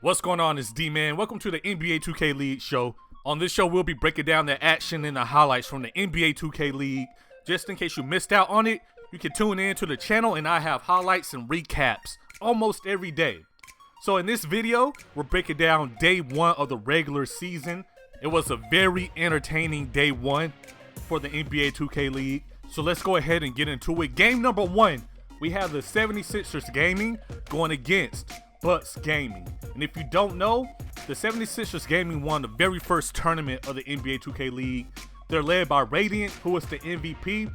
What's going on? It's D-Man. Welcome to the NBA 2K League show. On this show, we'll be breaking down the action and the highlights from the NBA 2K League. Just in case you missed out on it, you can tune in to the channel and I have highlights and recaps almost every day. So in this video, we're breaking down day one of the regular season. It was a very entertaining day one for the NBA 2K League. So let's go ahead and get into it. Game number one, we have the 76ers Gaming going against Bucks Gaming. And if you don't know, the 76ers Gaming won the very first tournament of the NBA 2K League. They're led by Radiant, who is the MVP.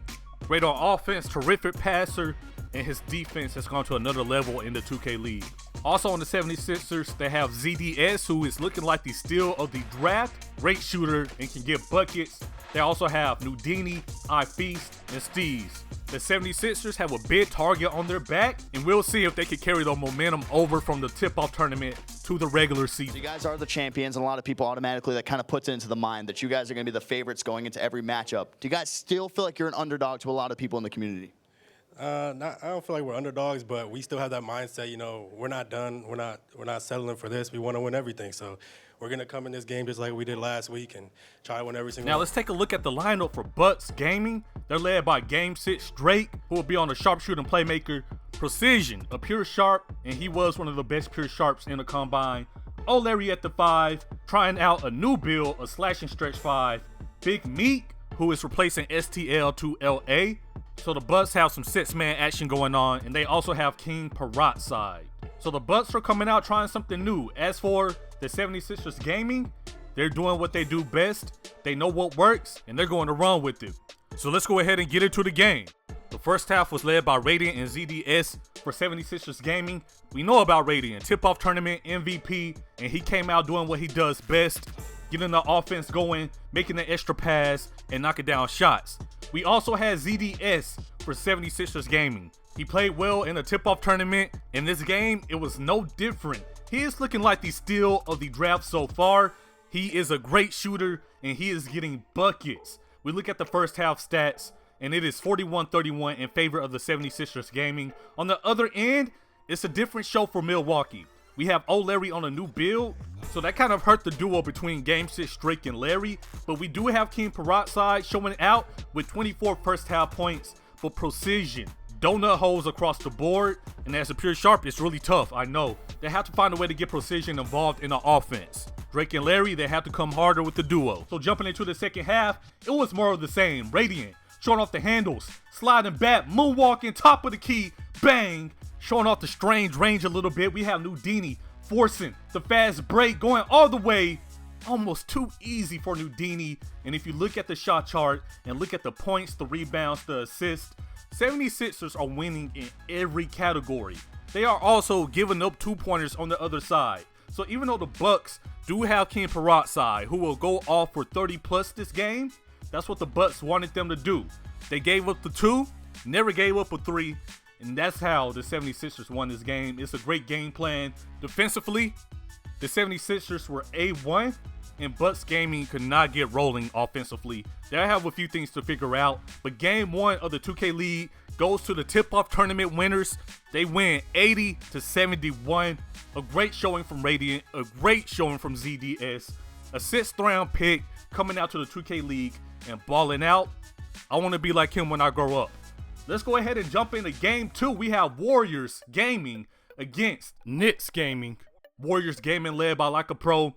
Great on offense, terrific passer, and his defense has gone to another level in the 2K League. Also on the 76ers, they have ZDS, who is looking like the steal of the draft. Great shooter and can get buckets. They also have Nudini, iFeast, and Steez. The 76ers have a big target on their back, and we'll see if they can carry the momentum over from the tip-off tournament to the regular season. You guys are the champions, and a lot of people automatically, that kind of puts it into the mind that you guys are going to be the favorites going into every matchup. Do you guys still feel like you're an underdog to a lot of people in the community? I don't feel like we're underdogs, but we still have that mindset. You know, we're not done. We're not settling for this. We want to win everything. So we're gonna come in this game just like we did last week and try to win every single. Now let's take a look at the lineup for Bucks Gaming. They're led by Game 6 Drake, who will be on the sharpshooting playmaker. Precision, a pure sharp, and he was one of the best pure sharps in the combine. O'Leary at the 5, trying out a new build, a slash and stretch 5. Big Meek, who is replacing STL to LA. So the Bucks have some six-man action going on, and they also have King Parat side. So the Bucks are coming out trying something new. As for the 76ers Gaming, they're doing what they do best. They know what works, and they're going to run with it. So let's go ahead and get into the game. The first half was led by Radiant and ZDS for 76ers Gaming. We know about Radiant, tip-off tournament MVP, and he came out doing what he does best, getting the offense going, making the extra pass, and knocking down shots. We also had ZDS for 76ers Gaming. He played well in the tip-off tournament. In this game, it was no different. He is looking like the steal of the draft so far. He is a great shooter, and he is getting buckets. We look at the first half stats, and it is 41-31 in favor of the 76ers Gaming. On the other end, it's a different show for Milwaukee. We have O'Leary on a new build, so that kind of hurt the duo between Game 6 Drake and Larry. But we do have King Parat side showing out with 24 first half points for precision. Donut holes across the board, and as a pure sharp, it's really tough, I know. They have to find a way to get precision involved in the offense. Drake and Larry, they have to come harder with the duo. So jumping into the second half, it was more of the same. Radiant, showing off the handles, sliding back, moonwalking, top of the key, bang. Showing off the strange range a little bit. We have Nudini forcing the fast break, going all the way. Almost too easy for Nudini. And if you look at the shot chart and look at the points, the rebounds, the assists, 76ers are winning in every category. They are also giving up two-pointers on the other side. So even though the Bucks do have King Parat side, who will go off for 30 plus this game, that's what the Bucks wanted them to do. They gave up the 2, never gave up a 3. And that's how the 76ers won this game. It's a great game plan. Defensively, the 76ers were A1, and Bucks Gaming could not get rolling offensively. They have a few things to figure out, but game one of the 2K League goes to the tip-off tournament winners. They win 80-71. A great showing from Radiant, a great showing from ZDS. A 6th round pick coming out to the 2K League and balling out. I want to be like him when I grow up. Let's go ahead and jump into game 2. We have Warriors Gaming against Knicks Gaming. Warriors Gaming led by Like a Pro,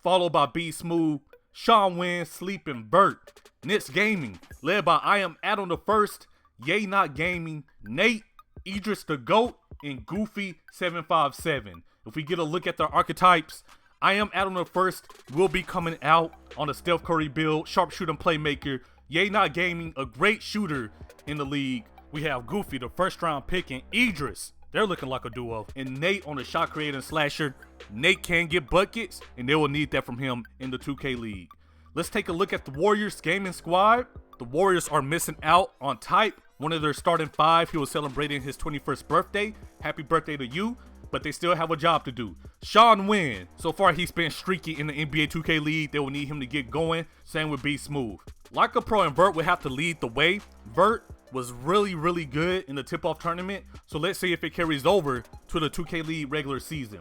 followed by B Smooth, Sean Wynn, Sleep, and Burt. Knicks Gaming led by I Am Adam the First, Yay Not Gaming, Nate, Idris the GOAT, and Goofy 757. If we get a look at their archetypes, I Am Adam the First will be coming out on a Steph Curry build, sharpshooting playmaker. Yay Not Gaming, a great shooter in the league. We have Goofy, the first round pick, and Idris. They're looking like a duo. And Nate on the shot creating slasher. Nate can get buckets, and they will need that from him in the 2K League. Let's take a look at the Warriors Gaming squad. The Warriors are missing out on Type, one of their starting 5. He was celebrating his 21st birthday. Happy birthday to you. But they still have a job to do. Sean Wynn, so far he's been streaky in the NBA 2K League. They will need him to get going. Same with B Smooth. Like a Pro and Vert will have to lead the way. Vert was really good in the tip-off tournament, so let's see if it carries over to the 2K League regular season.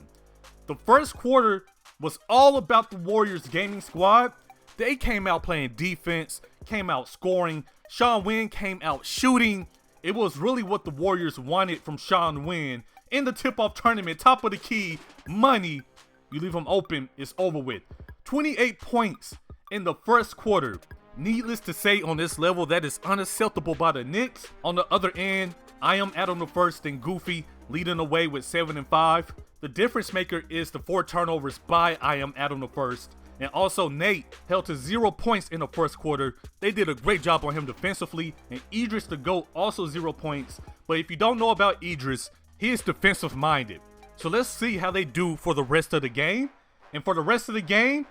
The first quarter was all about the Warriors gaming squad. They came out playing defense, came out scoring. Sean Wynn came out shooting. It was really what the Warriors wanted from Sean Wynn in the tip-off tournament. Top of the key, money. You leave them open, it's over with. 28 points in the first quarter. Needless to say, on this level, that is unacceptable by the Knicks. On the other end, I am Adam the First and Goofy leading the way with 7 and 5. The difference maker is the 4 turnovers by I am Adam the First. And also Nate held to 0 points in the first quarter. They did a great job on him defensively. And Idris the GOAT also 0 points. But if you don't know about Idris, he is defensive minded. So let's see how they do for the rest of the game. And for the rest of the game,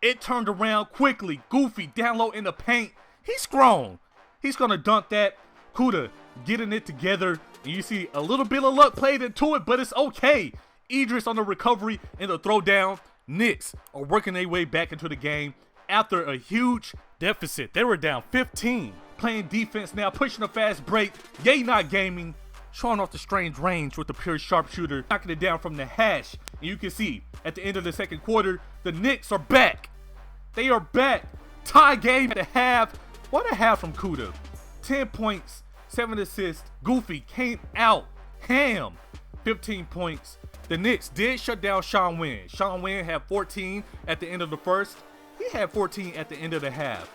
it turned around quickly. Goofy down low in the paint. He's grown. He's gonna dunk that. Kuda getting it together. And you see a little bit of luck played into it, but it's okay. Idris on the recovery and the throwdown. Knicks are working their way back into the game after a huge deficit. They were down 15. Playing defense now, pushing a fast break. Yay Not Gaming, showing off the strange range with the pure sharpshooter, knocking it down from the hash. And you can see at the end of the second quarter, the Knicks are back. They are back. Tie game at the half. What a half from Kuda. 10 points, 7 assists. Goofy came out ham. 15 points. The Knicks did shut down Sean Wynn. Sean Wynn had 14 at the end of the first. He had 14 at the end of the half.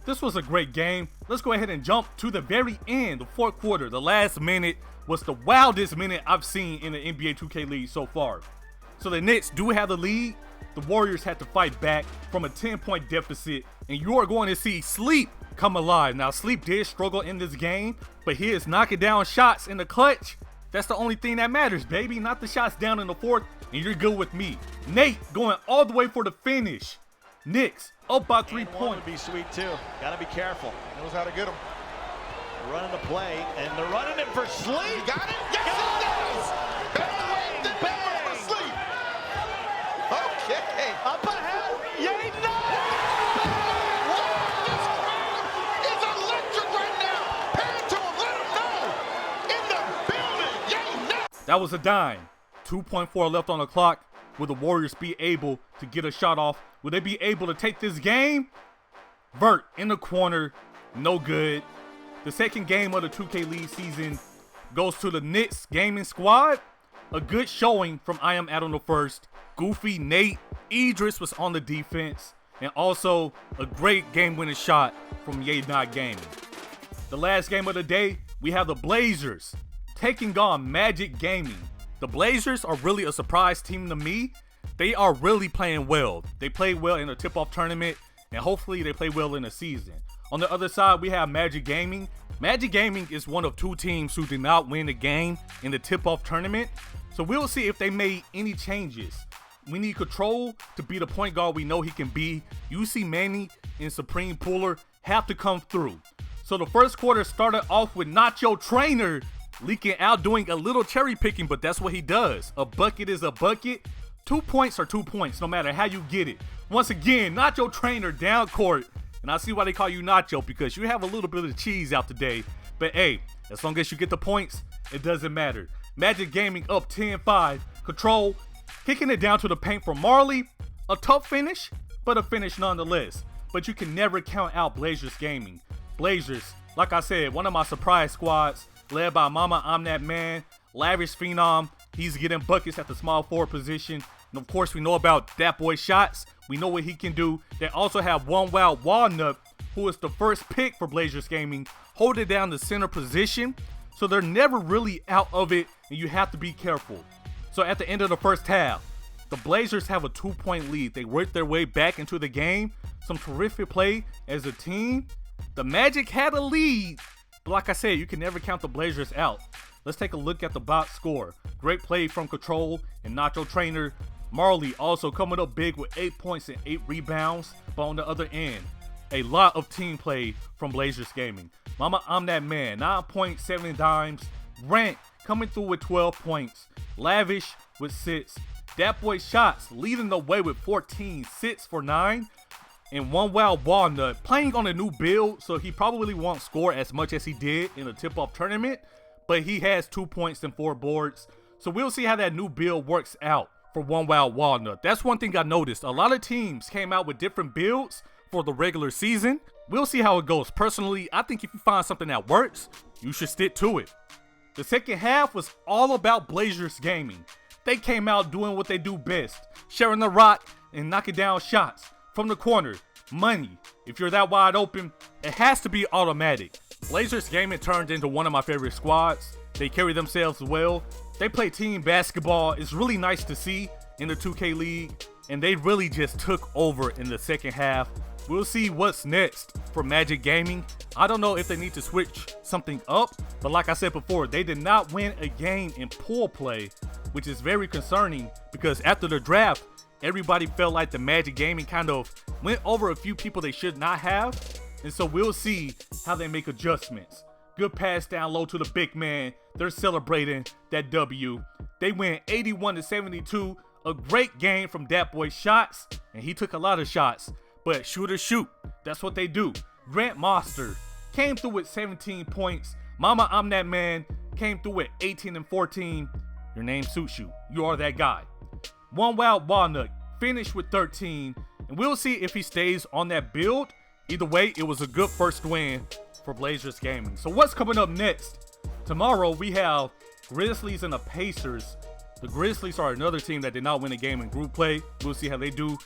This was a great game. Let's go ahead and jump to the very end, the fourth quarter. The last minute was the wildest minute I've seen in the NBA 2K League so far. So the Knicks do have the lead. The Warriors had to fight back from a 10-point deficit, and you are going to see Sleep come alive. Now, Sleep did struggle in this game, but he is knocking down shots in the clutch. That's the only thing that matters, baby. Not the shots down in the fourth, and you're good with me. Nate going all the way for the finish. Knicks up by 3 points. Would be sweet too. Got to be careful. Knows how to get him. Running the play, and they're running it for Sleep. Got it? Yes, he does! Bang, bang, for Sleep. Okay. Up ahead. Yay, no! This crowd is electric right now. Pay it to him. Let him know. In the building. Yay, no! That was a dime. 2.4 left on the clock. Will the Warriors be able to get a shot off? Will they be able to take this game? Vert in the corner. No good. The second game of the 2K League season goes to the Knicks gaming squad. A good showing from I am Adam the First. Goofy, Nate, Idris was on the defense. And also a great game-winning shot from Yay Not Gaming. The last game of the day, we have the Blazers taking on Magic Gaming. The Blazers are really a surprise team to me. They are really playing well. They played well in the tip-off tournament, and hopefully they play well in the season. On the other side, we have Magic Gaming. Magic Gaming is one of 2 teams who did not win the game in the tip-off tournament. So we'll see if they made any changes. We need Control to be the point guard we know he can be. UC Manny and Supreme Puller have to come through. So the first quarter started off with Nacho Trainer leaking out, doing a little cherry picking, but that's what he does. A bucket is a bucket. 2 points are 2 points, no matter how you get it. Once again, Nacho Trainer down court. And I see why they call you Nacho, because you have a little bit of cheese out today. But hey, as long as you get the points, it doesn't matter. Magic Gaming up 10-5. Control kicking it down to the paint for Marley. A tough finish, but a finish nonetheless. But you can never count out Blazers Gaming. Blazers, like I said, one of my surprise squads, led by Mama I'm That Man, Lavish Phenom. He's getting buckets at the small forward position. And of course, we know about that boy Shots. We know what he can do. They also have One Wild Walnut, who is the first pick for Blazers Gaming, holding down the center position. So they're never really out of it, and you have to be careful. So at the end of the first half, the Blazers have a 2-point lead. They worked their way back into the game. Some terrific play as a team. The Magic had a lead, but like I said, you can never count the Blazers out. Let's take a look at the box score. Great play from Control and Nacho Trainer. Marley also coming up big with 8 points and 8 rebounds. But on the other end, a lot of team play from Blazers Gaming. Mama I'm That Man, 9.7 dimes. Rant coming through with 12 points. Lavish with 6. Dat Boy Shots leading the way with 14, 6 for 9. And One Wild Walnut playing on a new build, so he probably won't score as much as he did in the tip-off tournament, but he has 2 points and 4 boards. So we'll see how that new build works out. for One Wild Walnut. That's one thing I noticed. A lot of teams came out with different builds for the regular season. We'll see how it goes. Personally, I think if you find something that works, you should stick to it. The second half was all about Blazers Gaming. They came out doing what they do best, sharing the rock and knocking down shots from the corner. Money. If you're that wide open, it has to be automatic. Blazers Gaming turned into one of my favorite squads. They carry themselves well. They play team basketball. It's really nice to see in the 2K League. And they really just took over in the second half. We'll see what's next for Magic Gaming. I don't know if they need to switch something up, but like I said before, they did not win a game in pool play, which is very concerning because after the draft, everybody felt like the Magic Gaming kind of went over a few people they should not have. And so we'll see how they make adjustments. Good pass down low to the big man. They're celebrating that W. They win 81-72. A great game from that boy Shots, and he took a lot of shots. But shooters shoot. That's what they do. Grant Monster came through with 17 points. Mama, I'm that man. Came through with 18 and 14. Your name suits you. You are that guy. One Wild Walnut finished with 13. And we'll see if he stays on that build. Either way, it was a good first win for Blazers Gaming. So what's coming up next? Tomorrow we have Grizzlies and the Pacers. The Grizzlies are another team that did not win a game in group play. We'll see how they do.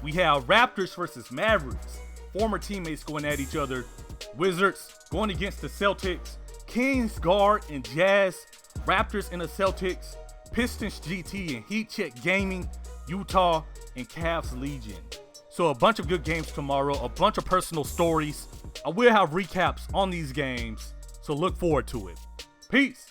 We have Raptors versus Mavericks. Former teammates going at each other. Wizards going against the Celtics. Kings guard and Jazz. Raptors and the Celtics. Pistons GT and Heat Check Gaming. Utah and Cavs Legion. So a bunch of good games tomorrow. A bunch of personal stories. I will have recaps on these games. So look forward to it. Peace.